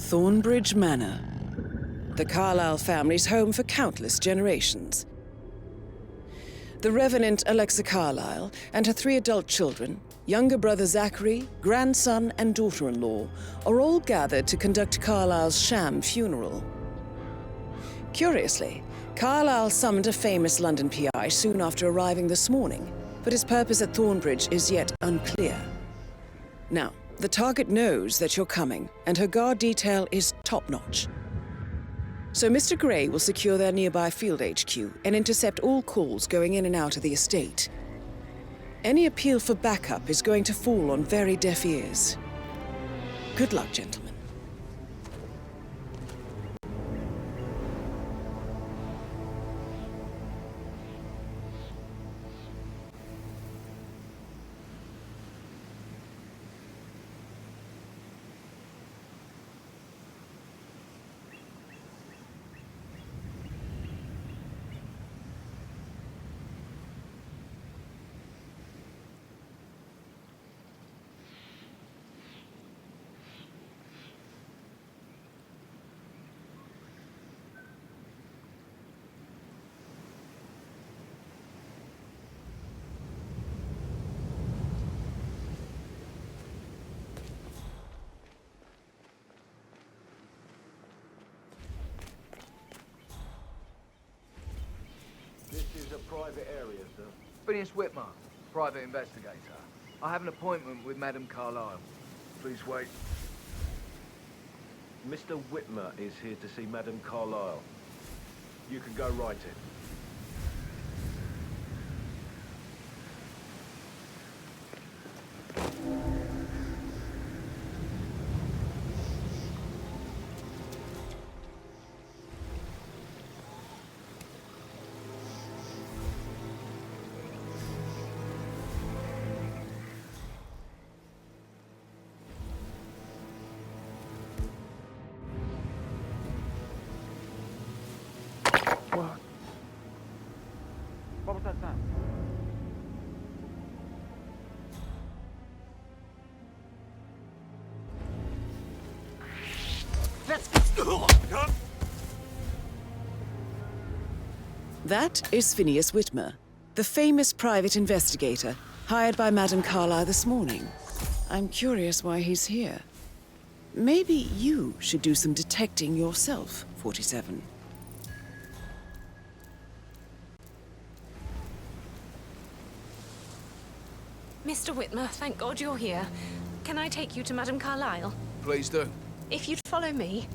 Thornbridge Manor, the Carlyle family's home for countless generations. The Revenant Alexa Carlyle and her 3 adult children, younger brother Zachary, grandson and daughter-in-law, are all gathered to conduct Carlyle's sham funeral. Curiously, Carlyle summoned a famous London PI soon after arriving this morning, but his purpose at Thornbridge is yet unclear. Now, the target knows that you're coming, and her guard detail is top-notch. So Mr. Gray will secure their nearby field HQ and intercept all calls going in and out of the estate. Any appeal for backup is going to fall on very deaf ears. Good luck, gentlemen. This is a private area, sir. Phineas Whitmer, private investigator. I have an appointment with Madame Carlyle. Please wait. Mr. Whitmer is here to see Madame Carlyle. You can go right in. What was that sound? That is Phineas Whitmer, the famous private investigator hired by Madame Carlyle this morning. I'm curious why he's here. Maybe you should do some detecting yourself, 47. Mr. Whitmer, thank God you're here. Can I take you to Madame Carlyle? Please do. If you'd follow me.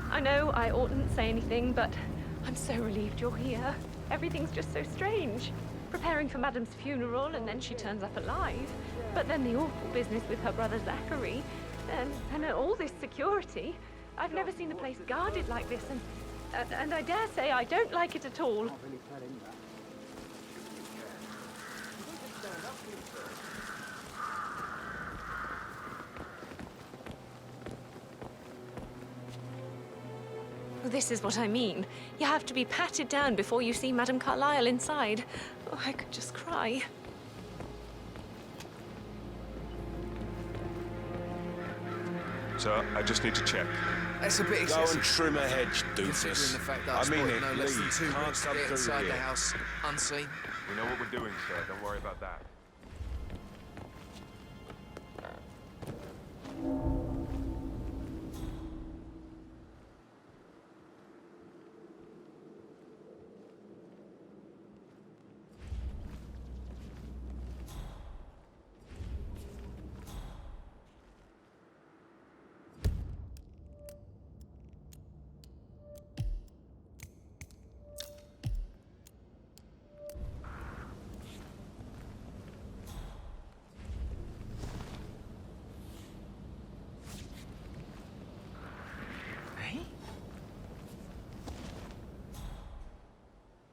I know I oughtn't say anything, but I'm so relieved you're here. Everything's just so strange. Preparing for Madame's funeral, and then she turns up alive. But then the awful business with her brother Zachary, and all this security. I've never seen a place guarded like this, and I dare say I don't like it at all. This is what I mean. You have to be patted down before you see Madame Carlyle inside. Oh, I could just cry. Sir, I just need to check. That's a bit Go excessive. and trim a hedge, Considering doofus. the fact that I I mean spotted it, no less than please. 2 Can't bricks to come get through inside here. the house unseen. We know what we're doing, sir. Don't worry about that.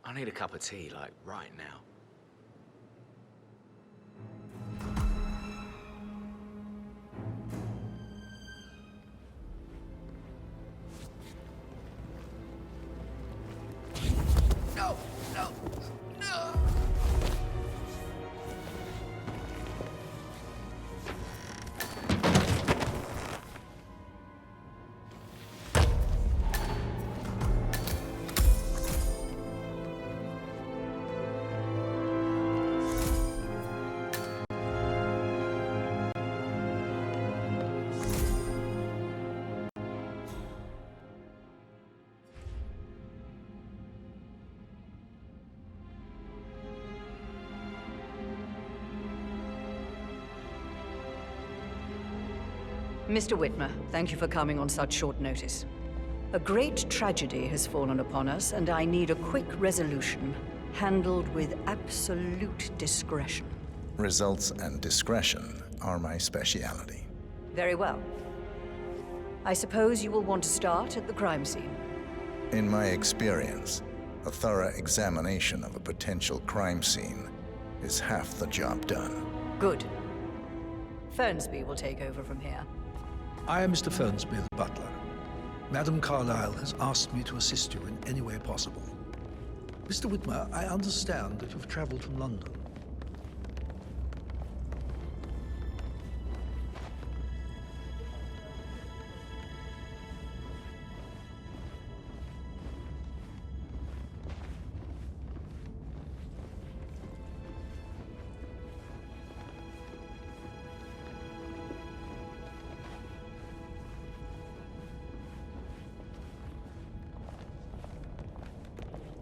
I need a cup of tea, like, right now. No! No! No! Mr. Whitmer, thank you for coming on such short notice. A great tragedy has fallen upon us, and I need a quick resolution, handled with absolute discretion. Results and discretion are my speciality. Very well. I suppose you will want to start at the crime scene. In my experience, a thorough examination of a potential crime scene is half the job done. Good. Fernsby will take over from here. I am Mr. Fernsby, the butler. Madam Carlyle has asked me to assist you in any way possible. Mr. Whitmer, I understand that you've traveled from London.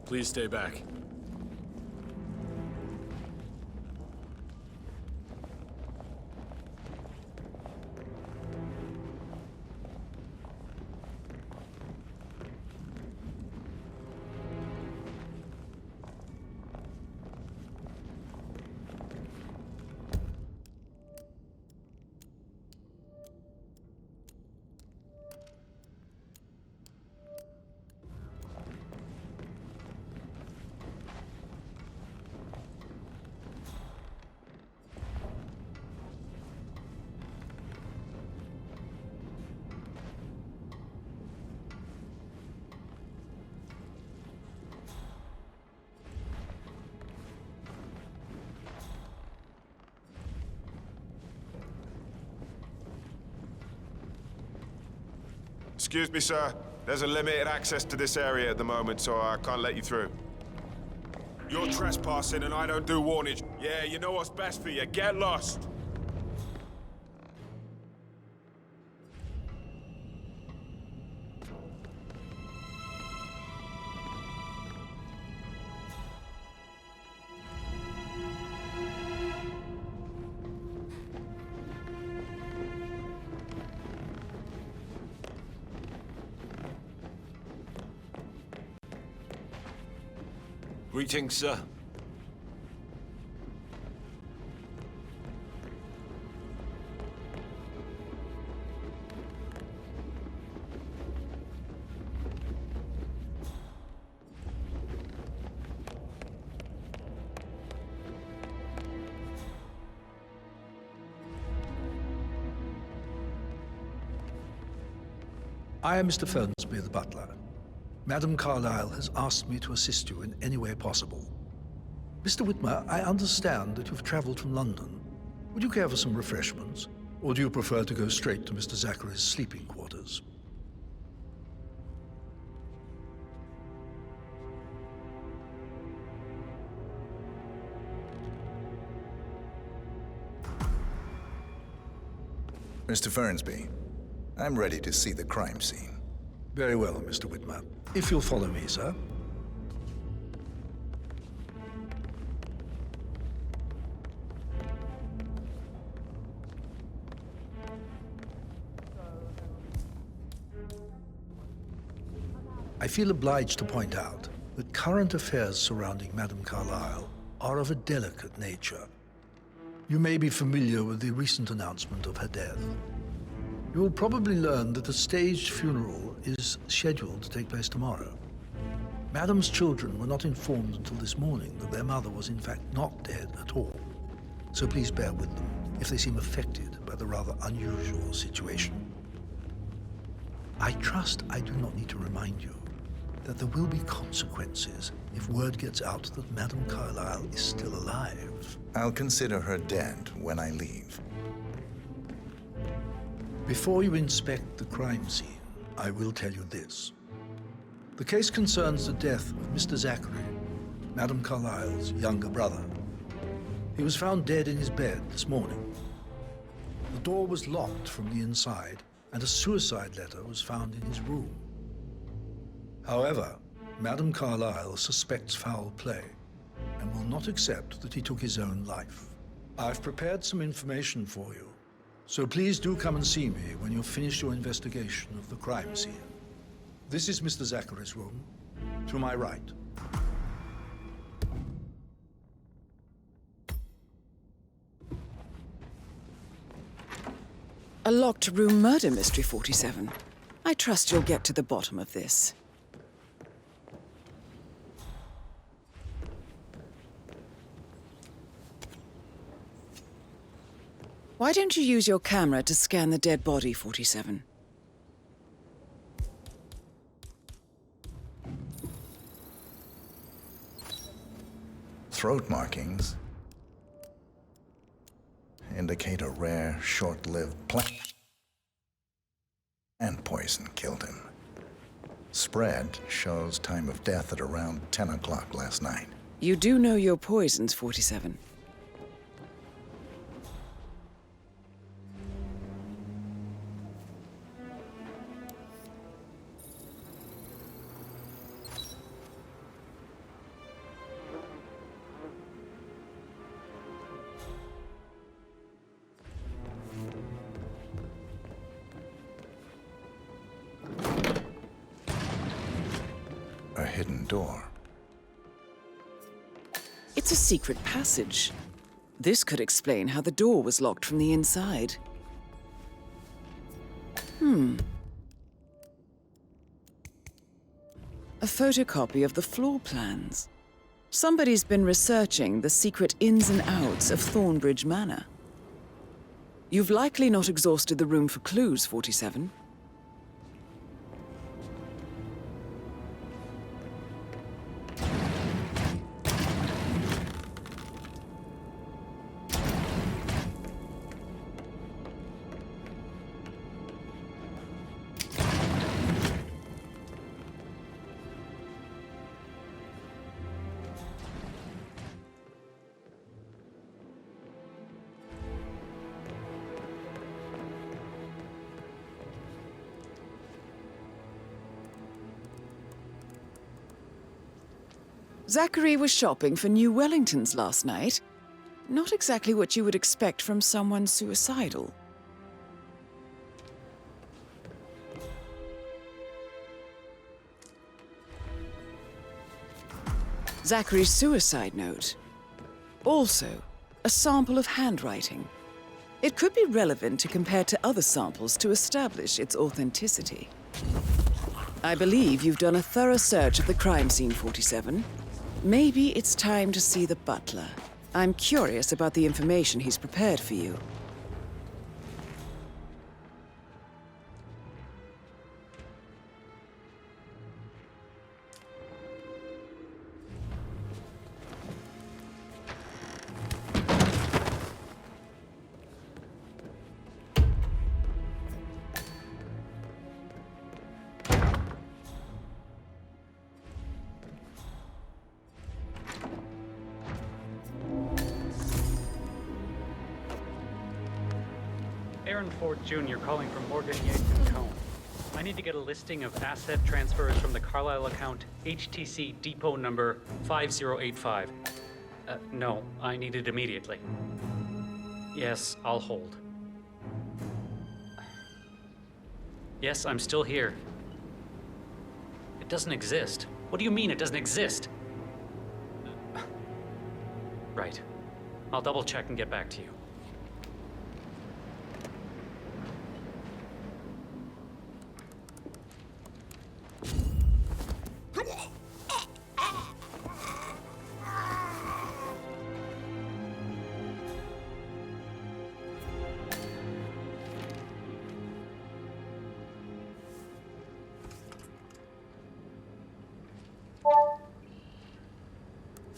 Please stay back. Excuse me, sir. There's a limited access to this area at the moment, so I can't let you through. You're trespassing and I don't do warnings. Yeah, you know what's best for you. Get lost. Greetings, sir. I am Mr. Fernsby, the butler. Madam Carlyle has asked me to assist you in any way possible. Mr. Whitmer, I understand that you've traveled from London. Would you care for some refreshments? Or do you prefer to go straight to Mr. Zachary's sleeping quarters? Mr. Fernsby, I'm ready to see the crime scene. Very well, Mr. Whitmer. If you'll follow me, sir. I feel obliged to point out that current affairs surrounding Madame Carlyle are of a delicate nature. You may be familiar with the recent announcement of her death. You will probably learn that a staged funeral is scheduled to take place tomorrow. Madame's children were not informed until this morning that their mother was in fact not dead at all. So please bear with them if they seem affected by the rather unusual situation. I trust I do not need to remind you that there will be consequences if word gets out that Madame Carlyle is still alive. I'll consider her dead when I leave. Before you inspect the crime scene, I will tell you this. The case concerns the death of Mr. Zachary, Madame Carlyle's younger brother. He was found dead in his bed this morning. The door was locked from the inside, and a suicide letter was found in his room. However, Madame Carlyle suspects foul play and will not accept that he took his own life. I've prepared some information for you So please do come and see me when you've finished your investigation of the crime scene. This is Mr. Zachary's room, to my right. A locked room murder mystery, 47. I trust you'll get to the bottom of this. Why don't you use your camera to scan the dead body, 47? Throat markings indicate a rare, short-lived plant poison killed him. Spread shows time of death at around 10 o'clock last night. You do know your poisons, 47. A hidden door. It's a secret passage. This could explain how the door was locked from the inside. A photocopy of the floor plans. Somebody's been researching the secret ins and outs of Thornbridge Manor. You've likely not exhausted the room for clues, 47. Zachary was shopping for new Wellingtons last night. Not exactly what you would expect from someone suicidal. Zachary's suicide note. Also, a sample of handwriting. It could be relevant to compare to other samples to establish its authenticity. I believe you've done a thorough search of the crime scene, 47. Maybe it's time to see the butler. I'm curious about the information he's prepared for you. Aaron Ford Jr. calling from Morgan Yates & Cone. I need to get a listing of asset transfers from the Carlisle account HTC depot number 5085. No, I need it immediately. Yes, I'll hold. Yes, I'm still here. It doesn't exist. What do you mean it doesn't exist? Right. I'll double check and get back to you.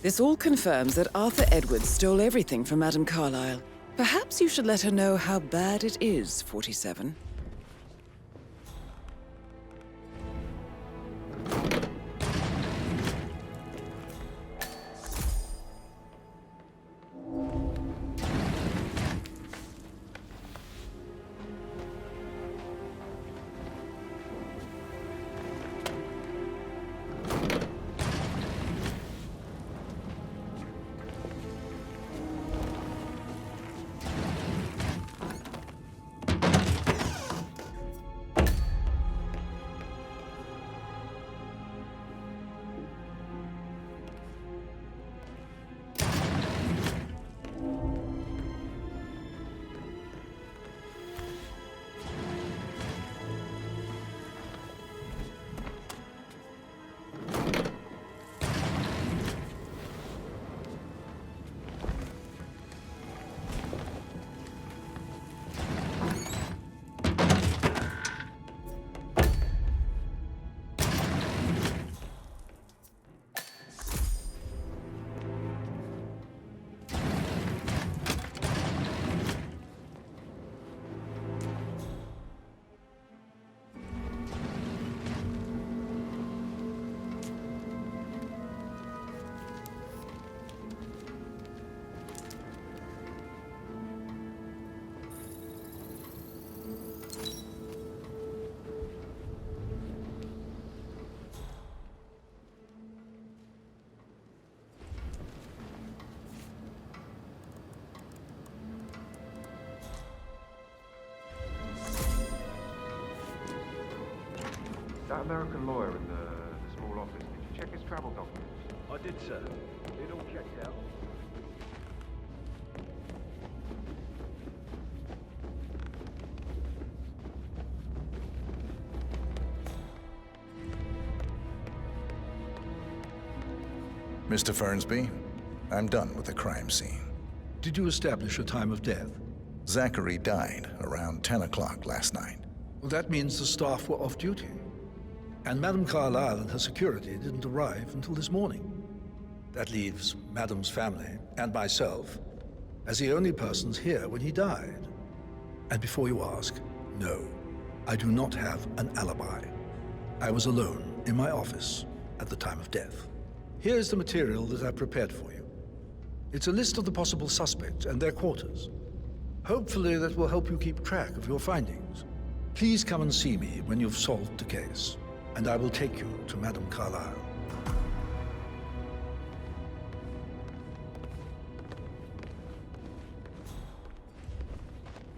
This all confirms that Arthur Edwards stole everything from Madame Carlisle. Perhaps you should let her know how bad it is, 47. That American lawyer in the small office, did you check his travel documents? I did, sir. It all checked out. Mr. Fernsby, I'm done with the crime scene. Did you establish a time of death? Zachary died around 10 o'clock last night. Well, that means the staff were off duty. And Madame Carlyle and her security didn't arrive until this morning. That leaves Madame's family and myself as the only persons here when he died. And before you ask, no, I do not have an alibi. I was alone in my office at the time of death. Here's the material that I prepared for you. It's a list of the possible suspects and their quarters. Hopefully that will help you keep track of your findings. Please come and see me when you've solved the case, and I will take you to Madame Carlyle.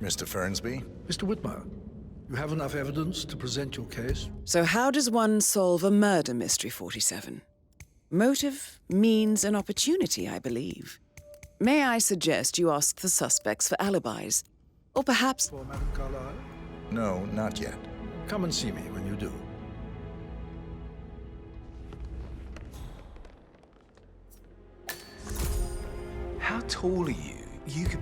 Mr. Fernsby? Mr. Whitmer, you have enough evidence to present your case? So how does one solve a murder mystery, 47? Motive, means, and opportunity, I believe. May I suggest you ask the suspects for alibis? Or perhaps... For Madame Carlyle? No, not yet. Come and see me when you do. How tall are you? You could...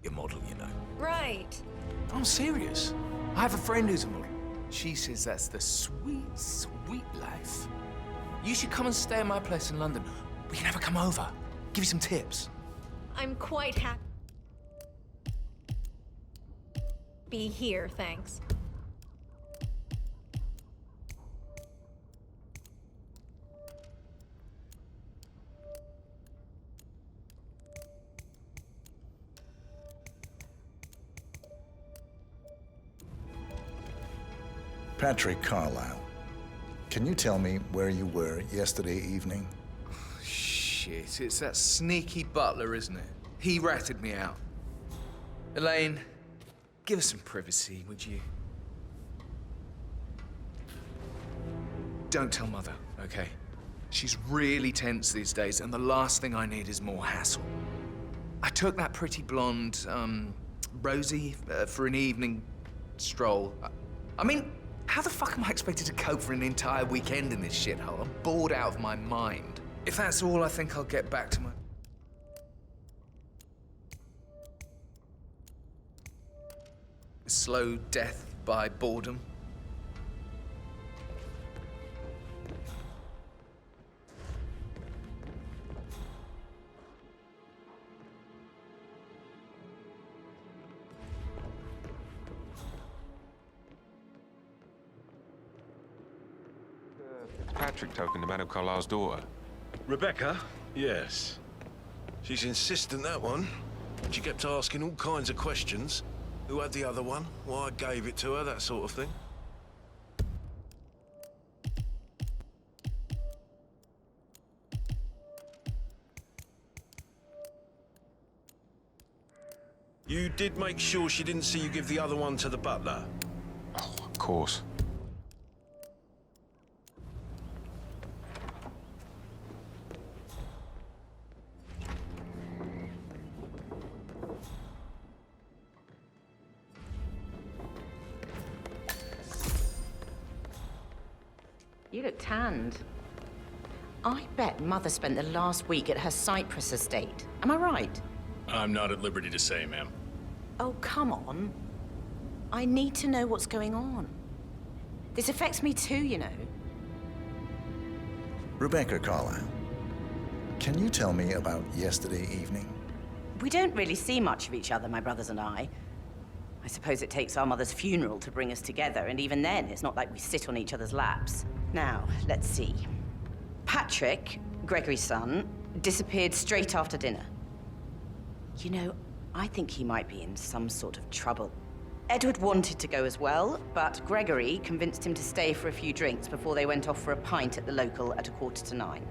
Your model, you know. Right. I'm serious. I have a friend who's a model. She says that's the sweet, sweet life. You should come and stay at my place in London. We can have her come over. Give you some tips. I'm quite happy. Be here, thanks. Patrick Carlyle. Can you tell me where you were yesterday evening? Shit, it's that sneaky butler, isn't it? He ratted me out. Elaine, give us some privacy, would you? Don't tell Mother, okay? She's really tense these days, and the last thing I need is more hassle. I took that pretty blonde, Rosie, for an evening stroll. I mean, how the fuck am I expected to cope for an entire weekend in this shithole? I'm bored out of my mind. If that's all, I think I'll get back to my... slow death by boredom. Patrick token to Madame Carlyle's daughter. Rebecca? Yes. She's insistent, that one. She kept asking all kinds of questions. Who had the other one? Why I gave it to her, that sort of thing. You did make sure she didn't see you give the other one to the butler? Oh, of course. You look tanned. I bet Mother spent the last week at her Cyprus estate. Am I right? I'm not at liberty to say, ma'am. Oh, come on. I need to know what's going on. This affects me too, you know. Rebecca Carlyle, can you tell me about yesterday evening? We don't really see much of each other, my brothers and I. I suppose it takes our mother's funeral to bring us together, and even then, it's not like we sit on each other's laps. Now, let's see. Patrick, Gregory's son, disappeared straight after dinner. You know, I think he might be in some sort of trouble. Edward wanted to go as well, but Gregory convinced him to stay for a few drinks before they went off for a pint at the local at 9:15.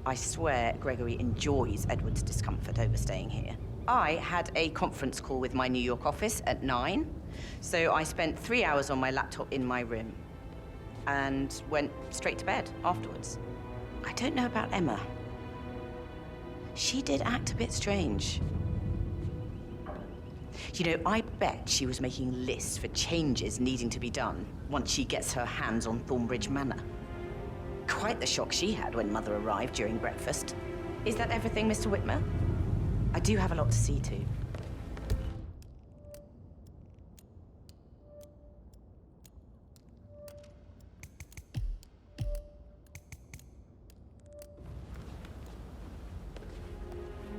I swear Gregory enjoys Edward's discomfort over staying here. I had a conference call with my New York office at 9, so I spent 3 hours on my laptop in my room and went straight to bed afterwards. I don't know about Emma. She did act a bit strange. You know, I bet she was making lists for changes needing to be done once she gets her hands on Thornbridge Manor. Quite the shock she had when Mother arrived during breakfast. Is that everything, Mr. Whitmer? I do have a lot to see to.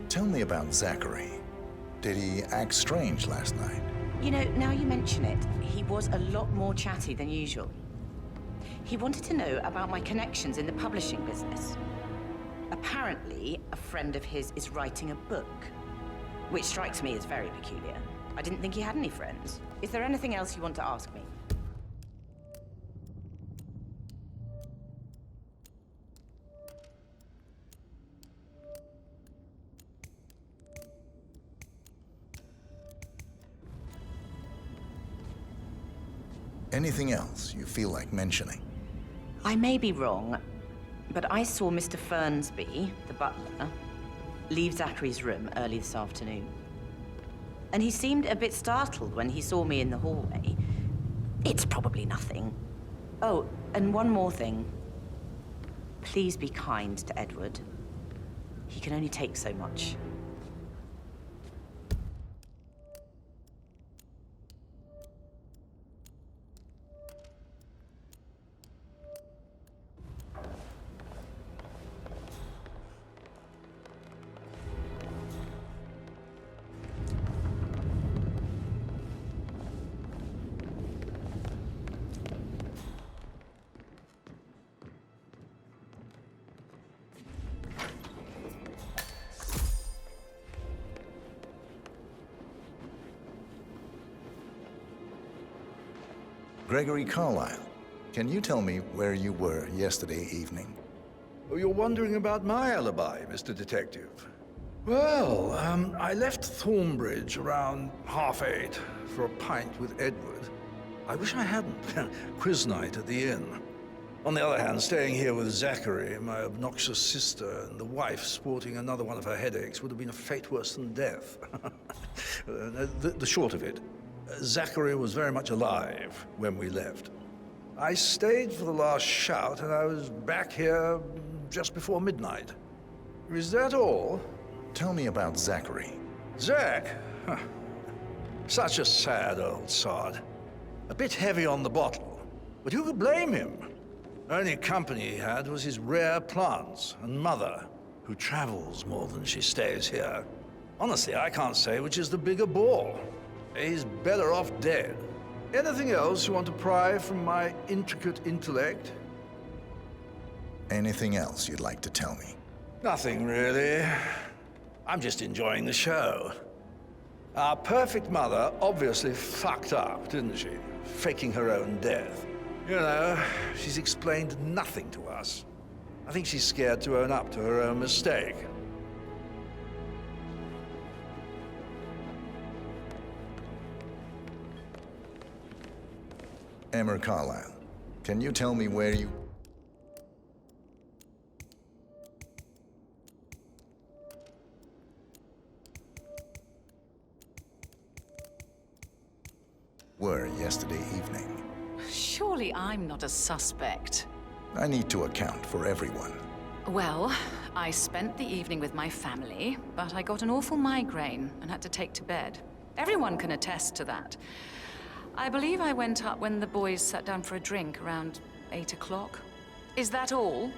Tell me about Zachary. Did he act strange last night? You know, now you mention it, he was a lot more chatty than usual. He wanted to know about my connections in the publishing business. Apparently, a friend of his is writing a book, which strikes me as very peculiar. I didn't think he had any friends. Is there anything else you want to ask me? Anything else you feel like mentioning? I may be wrong, but I saw Mr. Fernsby, the butler, leave Zachary's room early this afternoon. And he seemed a bit startled when he saw me in the hallway. It's probably nothing. Oh, and one more thing. Please be kind to Edward. He can only take so much. Gregory Carlyle, can you tell me where you were yesterday evening? Oh, you're wondering about my alibi, Mr. Detective. Well, I left Thornbridge around 8:30 for a pint with Edward. I wish I hadn't. Quiz night at the inn. On the other hand, staying here with Zachary, my obnoxious sister, and the wife sporting another one of her headaches would have been a fate worse than death. The short of it, Zachary was very much alive when we left. I stayed for the last shout, and I was back here just before midnight. Is that all? Tell me about Zachary. Zach? Huh. Such a sad old sod. A bit heavy on the bottle, but who could blame him? Only company he had was his rare plants and Mother, who travels more than she stays here. Honestly, I can't say which is the bigger bore. He's better off dead. Anything else you want to pry from my intricate intellect? Anything else you'd like to tell me? Nothing, really. I'm just enjoying the show. Our perfect mother obviously fucked up, didn't she? Faking her own death. You know, she's explained nothing to us. I think she's scared to own up to her own mistake. Emma Carlyle, can you tell me where you... were yesterday evening? Surely I'm not a suspect. I need to account for everyone. Well, I spent the evening with my family, but I got an awful migraine and had to take to bed. Everyone can attest to that. I believe I went up when the boys sat down for a drink around 8 o'clock. Is that all?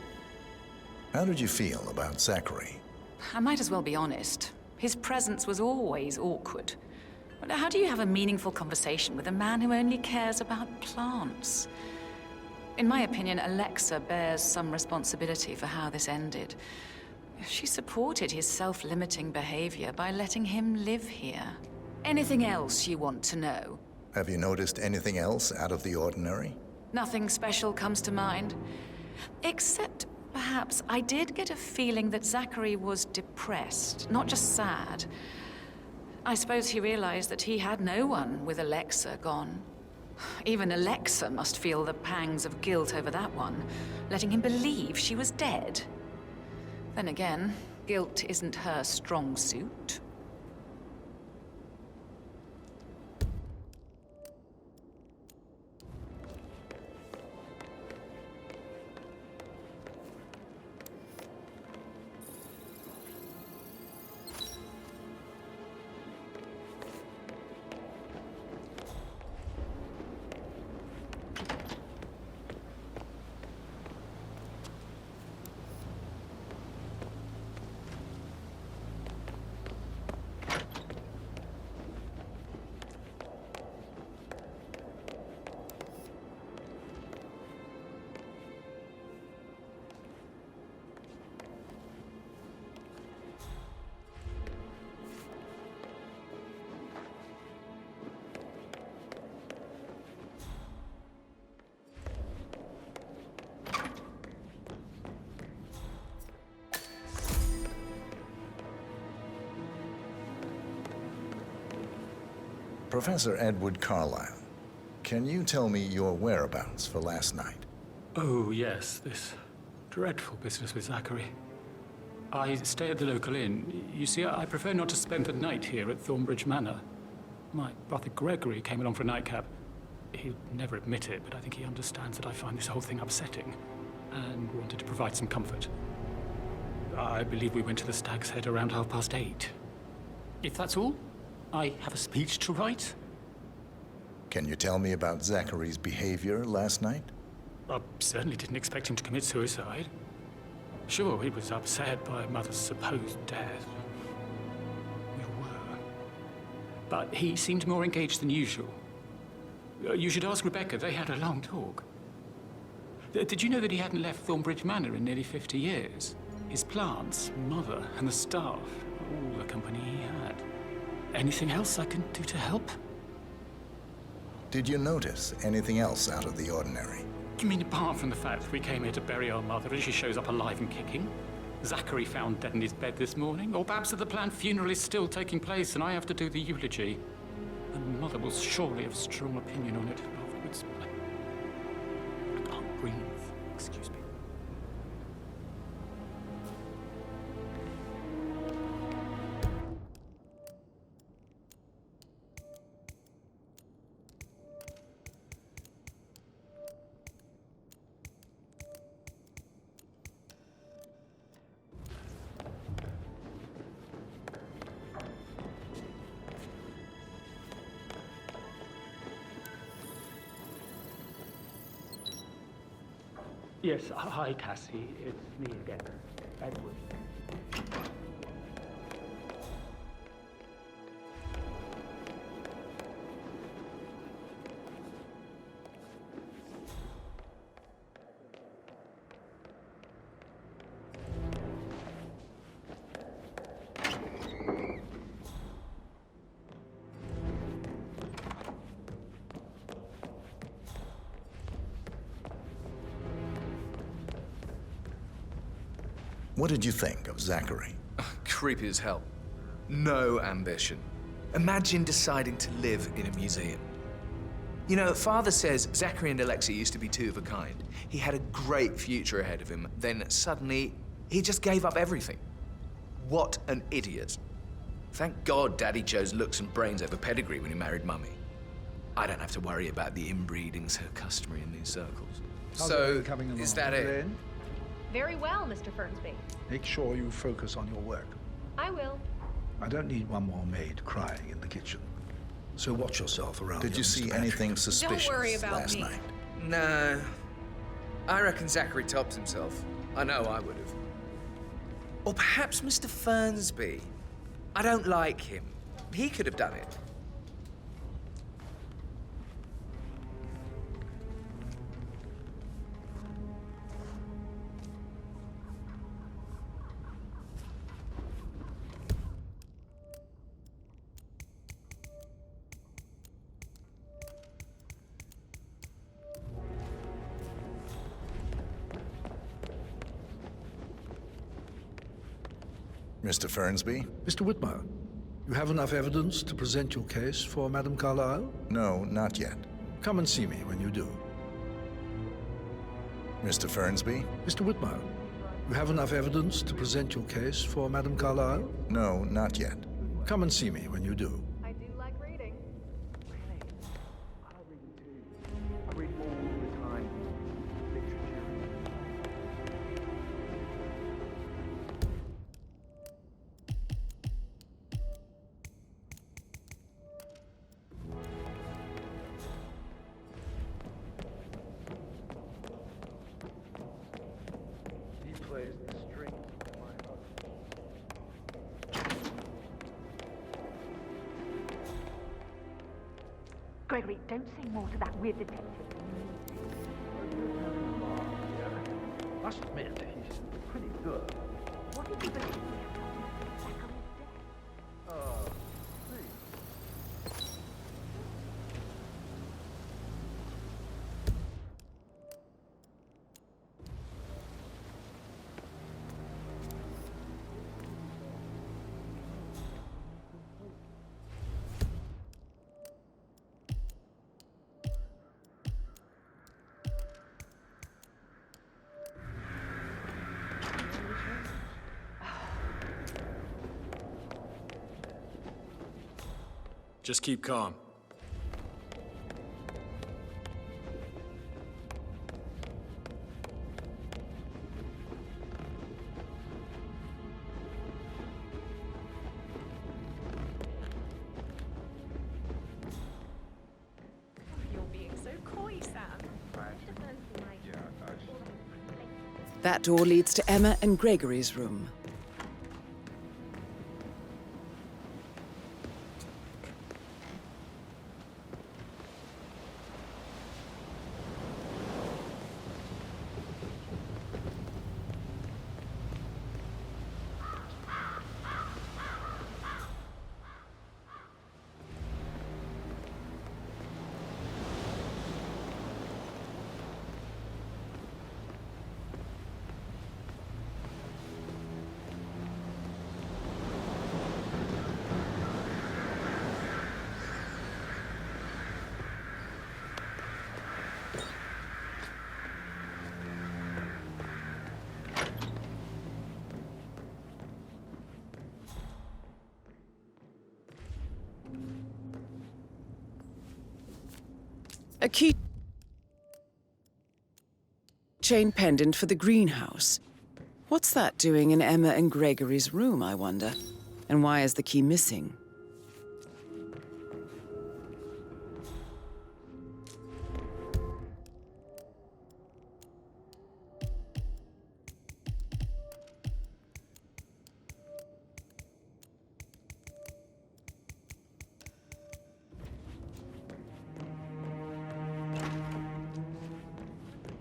How did you feel about Zachary? I might as well be honest. His presence was always awkward. But how do you have a meaningful conversation with a man who only cares about plants? In my opinion, Alexa bears some responsibility for how this ended. She supported his self-limiting behavior by letting him live here. Anything else you want to know? Have you noticed anything else out of the ordinary? Nothing special comes to mind. Except, perhaps, I did get a feeling that Zachary was depressed, not just sad. I suppose he realized that he had no one with Alexa gone. Even Alexa must feel the pangs of guilt over that one, letting him believe she was dead. Then again, guilt isn't her strong suit. Professor Edward Carlyle, can you tell me your whereabouts for last night? Oh, yes, this dreadful business with Zachary. I stay at the local inn. You see, I prefer not to spend the night here at Thornbridge Manor. My brother Gregory came along for a nightcap. He'll never admit it, but I think he understands that I find this whole thing upsetting and wanted to provide some comfort. I believe we went to the Stag's Head around 8:30. If that's all, I have a speech to write. Can you tell me about Zachary's behavior last night? I certainly didn't expect him to commit suicide. Sure, he was upset by Mother's supposed death. We were. But he seemed more engaged than usual. You should ask Rebecca. They had a long talk. Did you know that he hadn't left Thornbridge Manor in nearly 50 years? His plants, Mother, and the staff, all the company he had. Anything else I can do to help? Did you notice anything else out of the ordinary? You mean apart from the fact that we came here to bury our mother and she shows up alive and kicking? Zachary found dead in his bed this morning? Or perhaps that the planned funeral is still taking place and I have to do the eulogy? And Mother will surely have a strong opinion on it afterwards. I can't breathe. Excuse me. Yes, hi, Cassie. It's me again, Edward. What did you think of Zachary? Creepy as hell. No ambition. Imagine deciding to live in a museum. You know, Father says Zachary and Alexa used to be two of a kind. He had a great future ahead of him. Then suddenly, he just gave up everything. What an idiot. Thank God Daddy chose looks and brains over pedigree when he married Mummy. I don't have to worry about the inbreeding so customary in these circles. So, is that it? Very well, Mr. Fernsby. Make sure you focus on your work. I will. I don't need one more maid crying in the kitchen. So watch yourself around. Did you see anything suspicious last night? No. I reckon Zachary tops himself. I know I would have. Or perhaps Mr. Fernsby. I don't like him. He could have done it. Mr. Fernsby? Mr. Whitmer, You have enough evidence to present your case for Madame Carlyle? No, not yet. Come and see me when you do. Mr. Fernsby? Mr. Whitmer, you have enough evidence to present your case for Madame Carlyle? No, not yet. Come and see me when you do. I do like reading. Really? I read too. I read all the time. Literature. He plays the string of my heart. Gregory, don't say more to that weird detective. Must admit, he's pretty good. What did you believe? Just keep calm. You're being so coy, Sam. That door leads to Emma and Gregory's room. A key chain pendant for the greenhouse. What's that doing in Emma and Gregory's room, I wonder? And why is the key missing?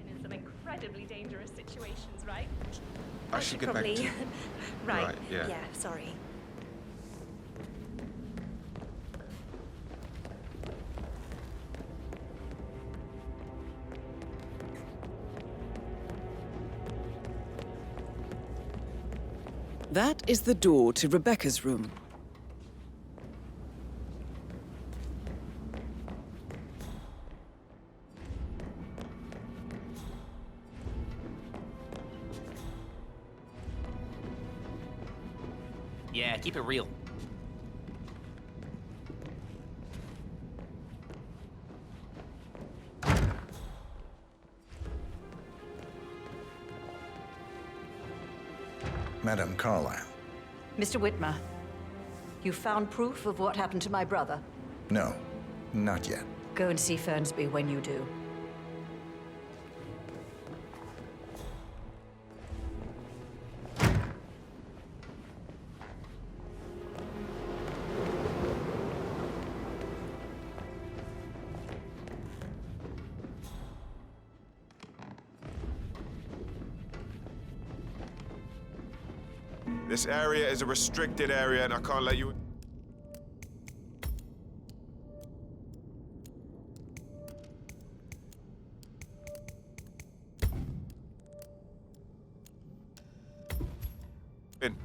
In some incredibly dangerous situations, right? I should get back to... Right. yeah. Yeah, sorry. That is the door to Rebecca's room. Yeah, keep it real. Madame Carlyle. Mr. Whitmer, you found proof of what happened to my brother? No, not yet. Go and see Fernsby when you do. This area is a restricted area and I can't let you... in.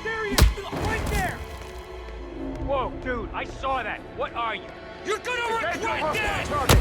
There he is! Dude, I saw that. What are you? You're gonna Engage regret your this! hostile target.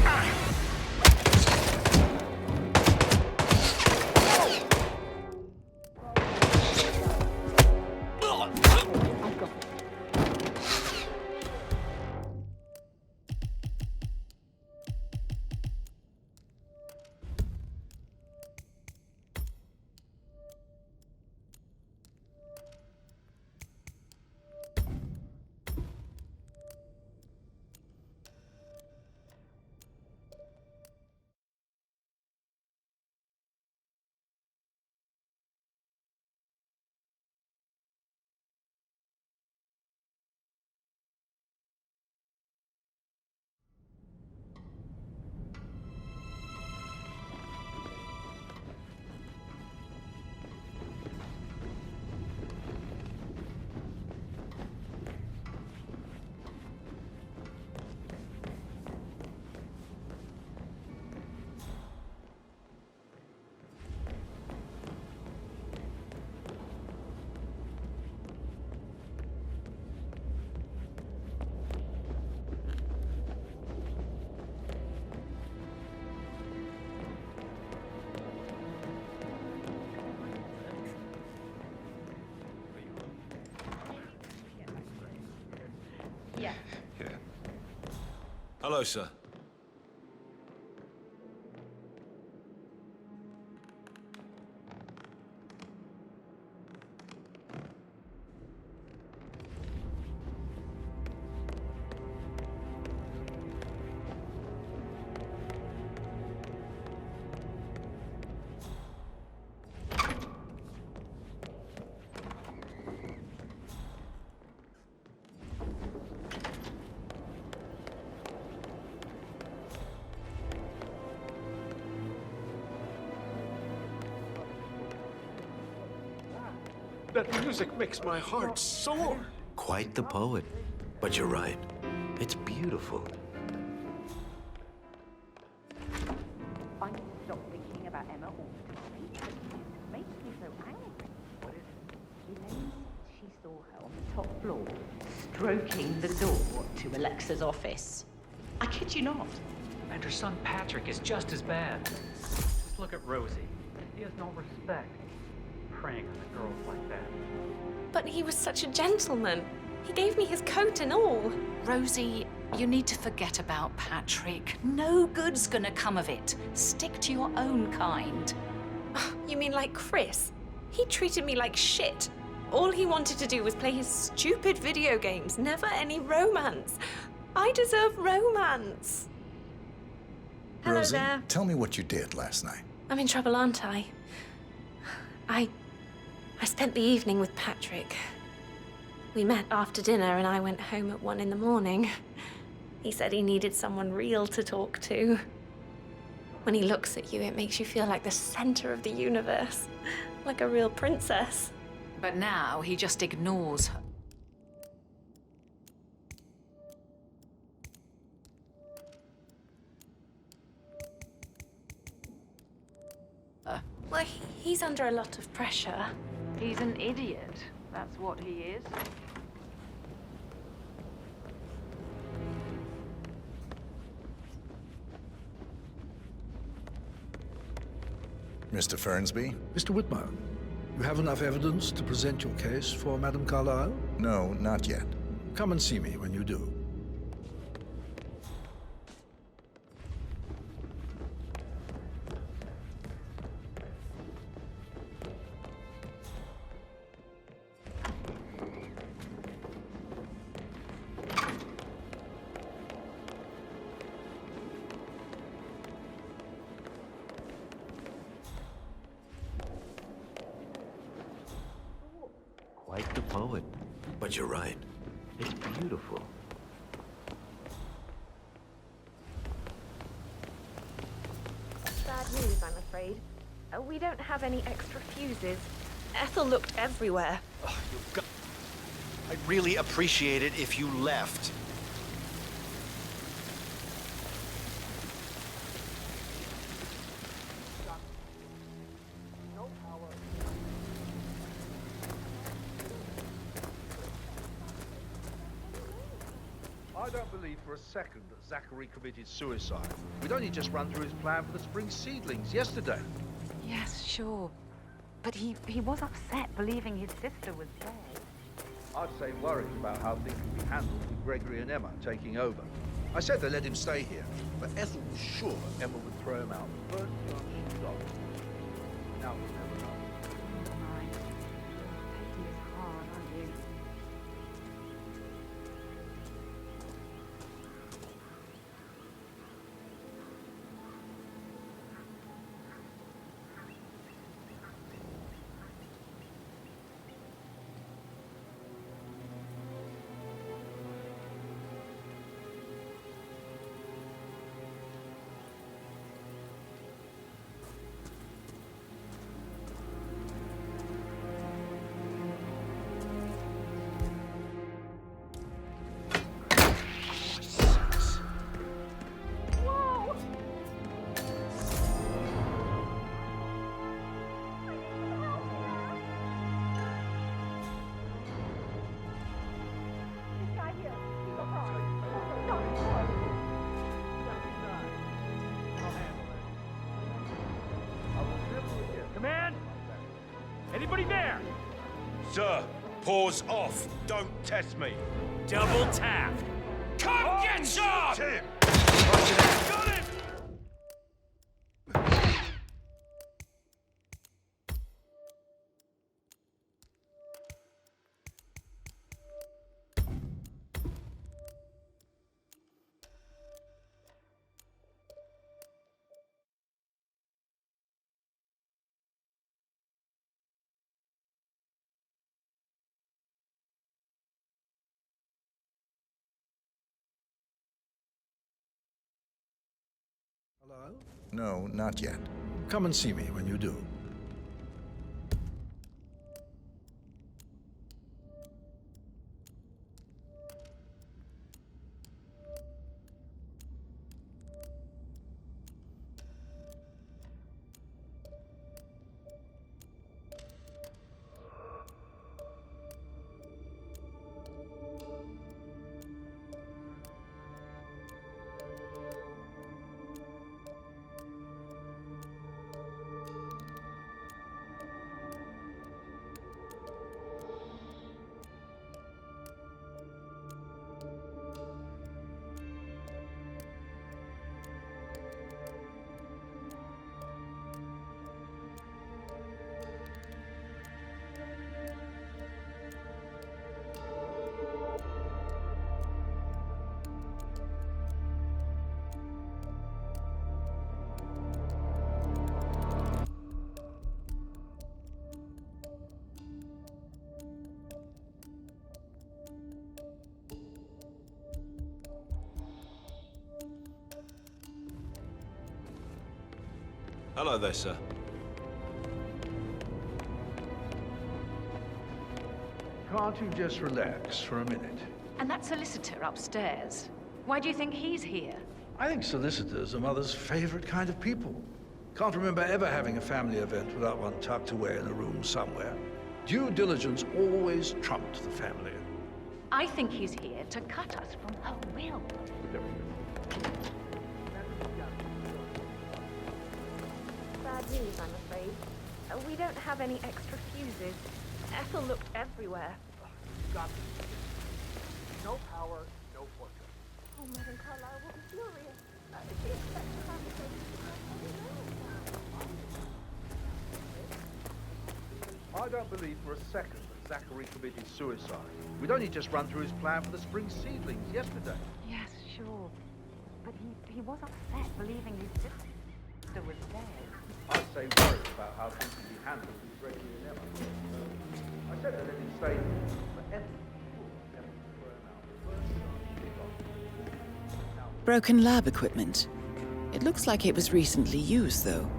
Yeah. Yeah. Hello, sir. That music makes my heart soar. Quite the poet. But you're right. It's beautiful. I need to stop thinking about Emma all the time. It makes me so angry. What is it? Elaine said she saw her on the top floor, stroking the door to Alexa's office. I kid you not. And her son Patrick is just as bad. Just look at Rosie. He has no respect. Preying on a girl like that. But he was such a gentleman. He gave me his coat and all. Rosie, you need to forget about Patrick. No good's gonna come of it. Stick to your own kind. You mean like Chris? He treated me like shit. All he wanted to do was play his stupid video games, never any romance. I deserve romance. Hello Rosie, there. tell me what you did last night. I'm in trouble, aren't I? I spent the evening with Patrick. We met after dinner and I went home at 1 in the morning. He said he needed someone real to talk to. When he looks at you, it makes you feel like the center of the universe, like a real princess. But now he just ignores her. Well, he's under a lot of pressure. He's an idiot. That's what he is. Mr. Fernsby? Mr. Whitmer, you have enough evidence to present your case for Madame Carlyle? No, not yet. Come and see me when you do. Quite the poet. But you're right. It's beautiful. Bad news, I'm afraid. We don't have any extra fuses. Ethel looked everywhere. I'd really appreciate it if you left. I don't believe for a second that Zachary committed suicide. We'd only just run through his plan for the spring seedlings yesterday. Yes, sure. But he was upset believing his sister was dead. I'd say worried about how things would be handled with Gregory and Emma taking over. I said they let him stay here, but Ethel was sure Emma would throw him out the first chance she got. Now we'll never know. Right. Taking this hard, aren't you? Command? Anybody there? Sir, paws off. Don't test me. Double tap. Come get some! Him. Got him! Hello? No, not yet. Come and see me when you do. Hello there, sir. Can't you just relax for a minute? And that solicitor upstairs, why do you think he's here? I think solicitors are Mother's favorite kind of people. Can't remember ever having a family event without one tucked away in a room somewhere. Due diligence always trumped the family. I think he's here to cut us from her will. Bad news, I'm afraid. We don't have any extra fuses. Ethel looked everywhere. Got this. No power, no fortune. Oh, Madam Carlyle will be furious. She expects the conversation I don't believe for a second that Zachary committed suicide. We'd only just run through his plan for the spring seedlings yesterday. Yes, sure. But he was upset believing his sister was dead. I'd say worried about how things would be handled with Gregory and Emma. I said I let him stay here, but Ethel was sure Emma would throw him out the first chance she got. Broken lab equipment. It looks like it was recently used, though.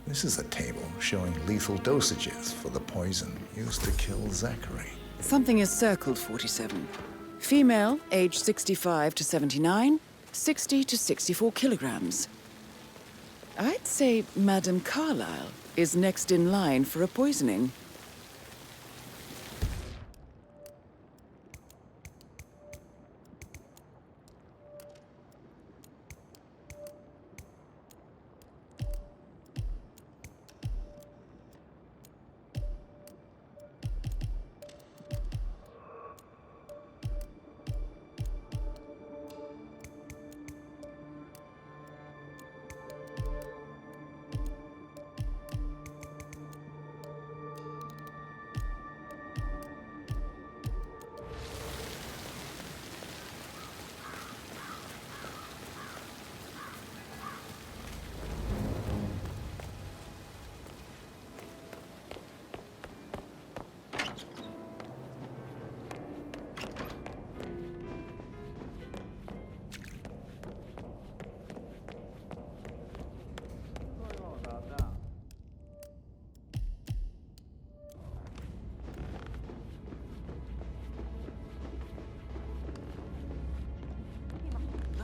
This is a table showing lethal dosages for the poison used to kill Zachary. Something is circled 47. Female, age 65 to 79, 60 to 64 kilograms. I'd say Madame Carlyle is next in line for a poisoning.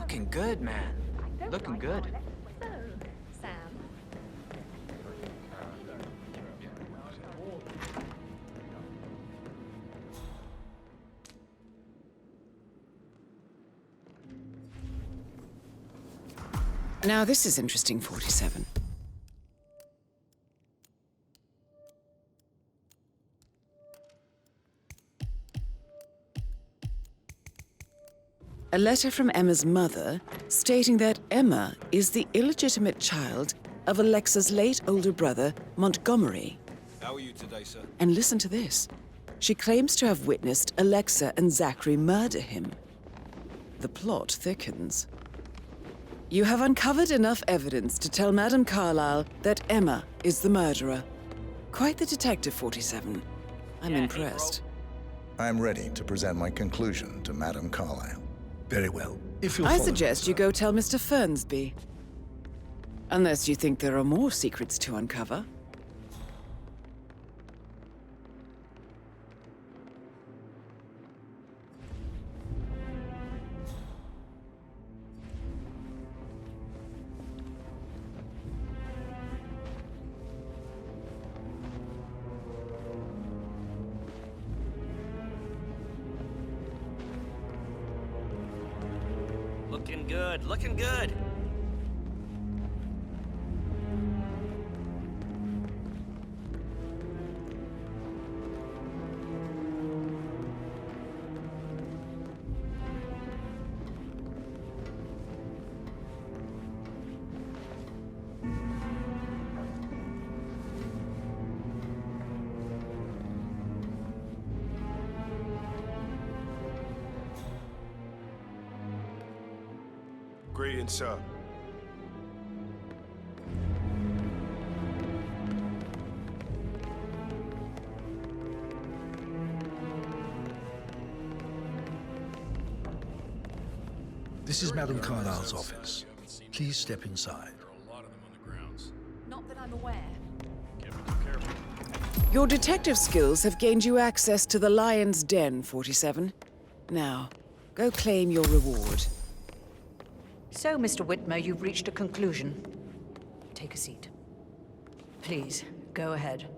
Looking good, man. Looking good. So, Sam. Now this is interesting, 47. A letter from Emma's mother stating that Emma is the illegitimate child of Alexa's late older brother, Montgomery. How are you today, sir? And listen to this. She claims to have witnessed Alexa and Zachary murder him. The plot thickens. You have uncovered enough evidence to tell Madame Carlyle that Emma is the murderer. Quite the detective, 47. I'm impressed. I'm ready to present my conclusion to Madame Carlyle. Very well. If you'll I follow me, suggest you go tell Mr. Fernsby. Unless you think there are more secrets to uncover. Looking good, looking good. Greetings, sir. This is Madame Carlyle's office. Please step inside. Not that I'm aware. Your detective skills have gained you access to the Lion's Den, 47. Now, go claim your reward. So, Mr. Whitmer, you've reached a conclusion. Take a seat. Please, go ahead.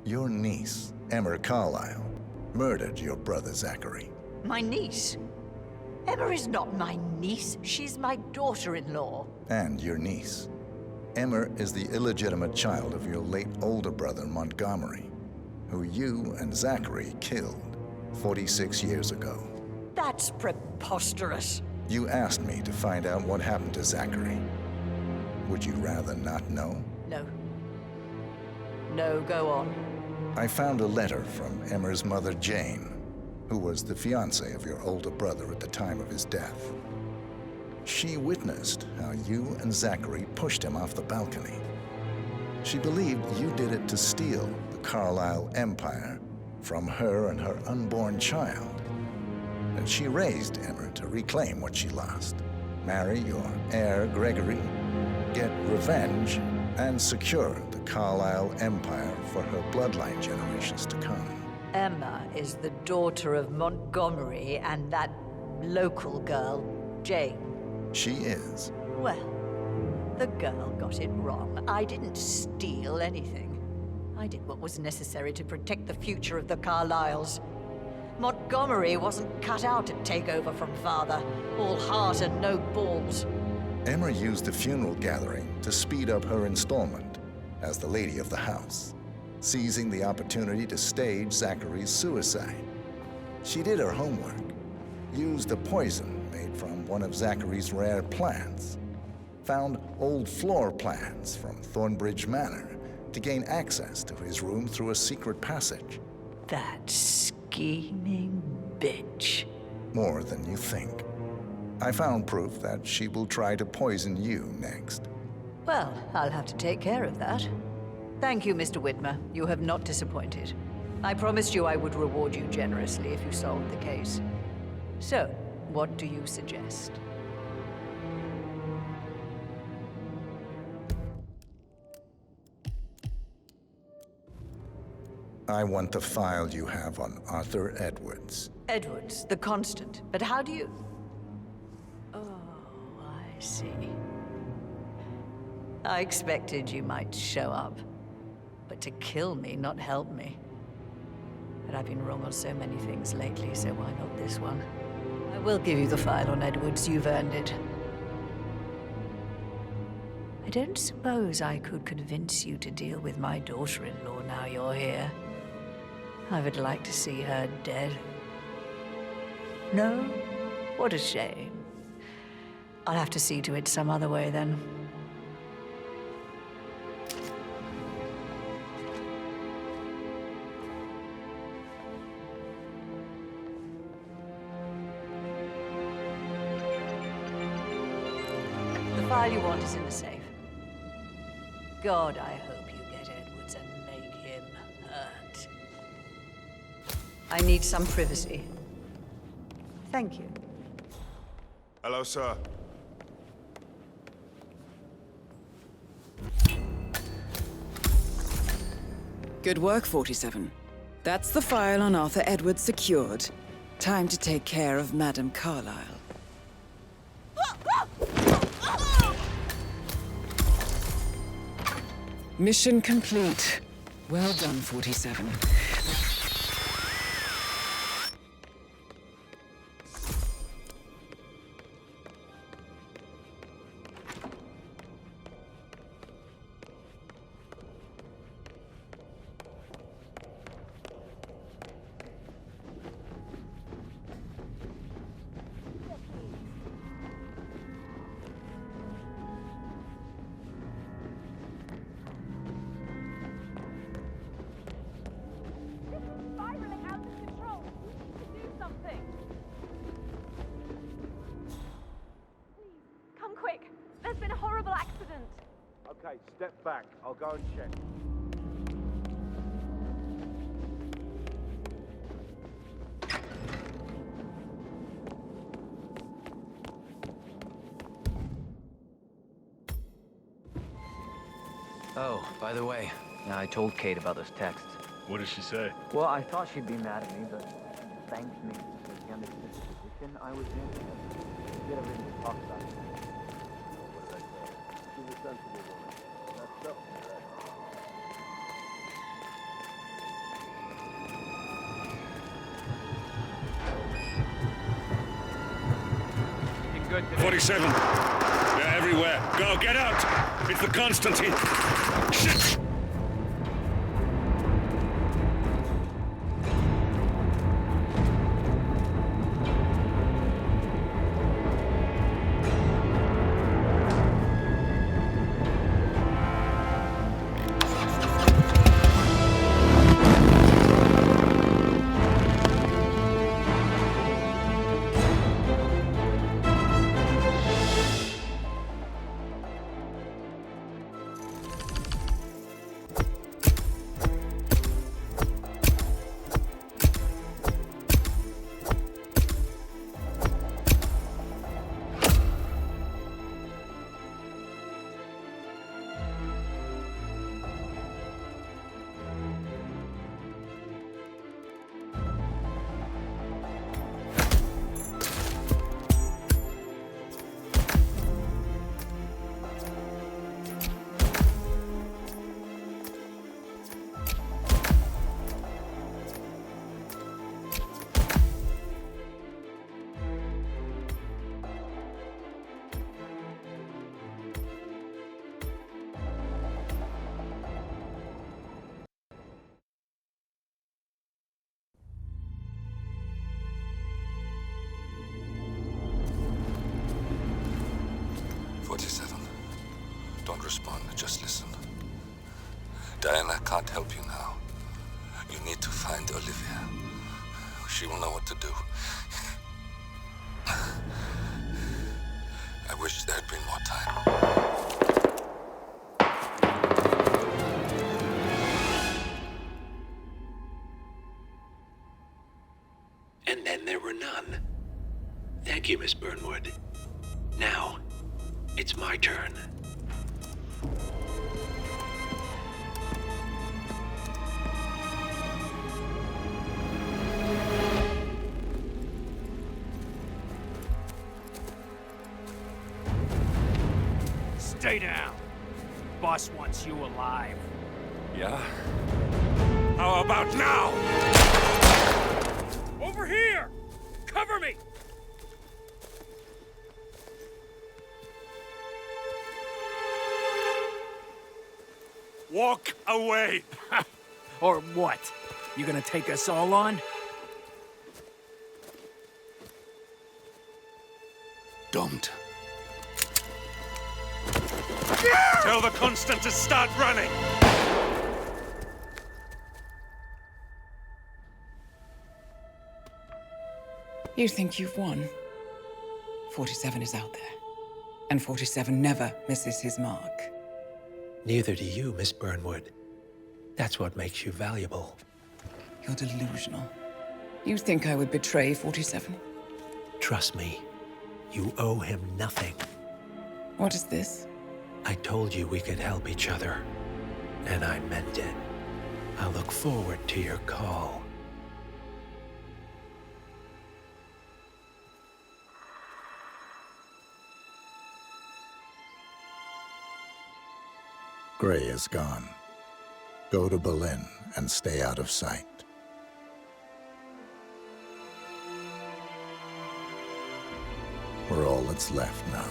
Your niece, Emma Carlyle, murdered your brother Zachary. My niece? Emma is not my niece. She's my daughter-in-law. And your niece. Emma is the illegitimate child of your late older brother Montgomery, who you and Zachary killed 46 years ago. That's preposterous. You asked me to find out what happened to Zachary. Would you rather not know? No. No, go on. I found a letter from Emma's mother, Jane, who was the fiancée of your older brother at the time of his death. She witnessed how you and Zachary pushed him off the balcony. She believed you did it to steal the Carlyle empire from her and her unborn child. And she raised Emma to reclaim what she lost, marry your heir, Gregory, get revenge, and secure the Carlyle empire for her bloodline generations to come. Emma is the daughter of Montgomery and that local girl, Jane. She is. Well, the girl got it wrong. I didn't steal anything. I did what was necessary to protect the future of the Carlyles. Montgomery wasn't cut out to take over from father, all heart and no balls. Emma used the funeral gathering to speed up her installment as the lady of the house, seizing the opportunity to stage Zachary's suicide. She did her homework, used a poison made from one of Zachary's rare plants, found old floor plans from Thornbridge Manor to gain access to his room through a secret passage. That scheming bitch. More than you think. I found proof that she will try to poison you next. Well, I'll have to take care of that. Thank you, Mr. Whitmer. You have not disappointed. I promised you I would reward you generously if you solved the case. So, what do you suggest? I want the file you have on Arthur Edwards. Edwards, the Constant. But how do you... Oh, I see. I expected you might show up. But to kill me, not help me. But I've been wrong on so many things lately, so why not this one? I will give you the file on Edwards. You've earned it. I don't suppose I could convince you to deal with my daughter-in-law now you're here. I would like to see her dead. No? What a shame. I'll have to see to it some other way, then. The file you want is in the safe. God, I hope you get Edwards and make him hurt. I need some privacy. Thank you. Hello, sir. Good work, 47. That's the file on Arthur Edwards secured. Time to take care of Madame Carlyle. Mission complete. Well done, 47. Okay, step back. I'll go and check. Oh, by the way, I told Kate about those texts. What did she say? Well, I thought she'd be mad at me, but she thanked me for the unexpected position I was in. We had everything to talk about. What did I say? She's a sensible woman. That's up to her. Looking good today. 47. They're everywhere. Go, get out! It's the Constantine. Shit! Don't respond, just listen. Diana can't help you now. You need to find Olivia. She will know what to do. I wish there had been more time. And then there were none. Thank you, Miss Burnwood. Now, it's my turn. Stay down. Boss wants you alive. Yeah? How about now? Over here! Cover me! Walk away! Or what? You gonna take us all on? Don't. Tell the Constant to start running! You think you've won? 47 is out there. And 47 never misses his mark. Neither do you, Miss Burnwood. That's what makes you valuable. You're delusional. You think I would betray 47? Trust me, you owe him nothing. What is this? I told you we could help each other, and I meant it. I look forward to your call. Gray is gone. Go to Berlin and stay out of sight. We're all that's left now.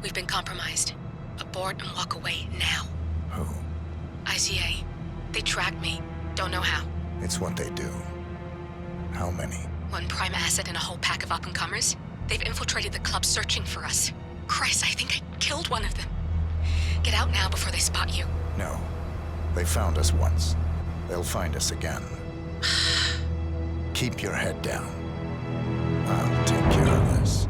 We've been compromised. Abort and walk away now. Who? ICA. They tracked me. Don't know how. It's what they do. How many? One prime asset and a whole pack of up-and-comers. They've infiltrated the club searching for us. Christ, I think I killed one of them. Get out now before they spot you. No. They found us once. They'll find us again. Keep your head down. I'll take care of this.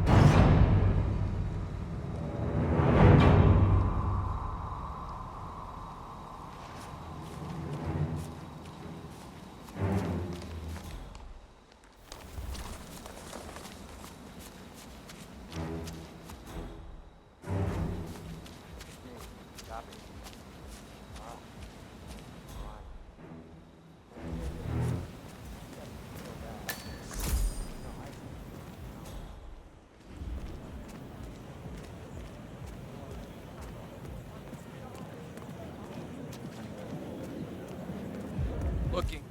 Looking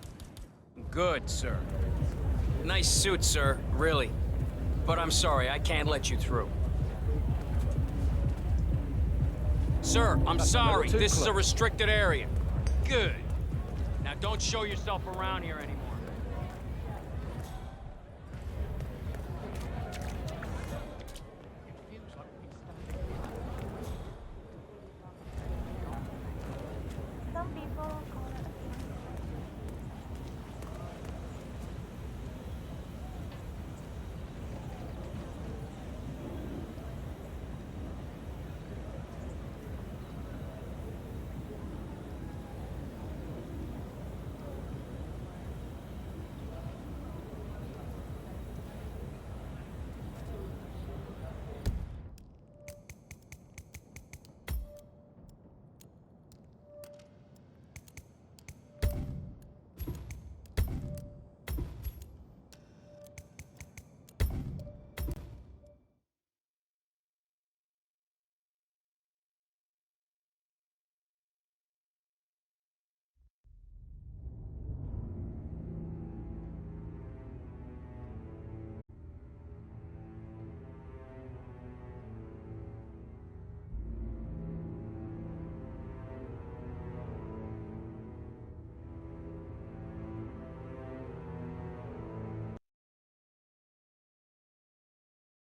good, sir. Nice suit, sir, really. But I'm sorry, I can't let you through. Sir, I'm sorry. This is a restricted area. Good. Now don't show yourself around here anymore.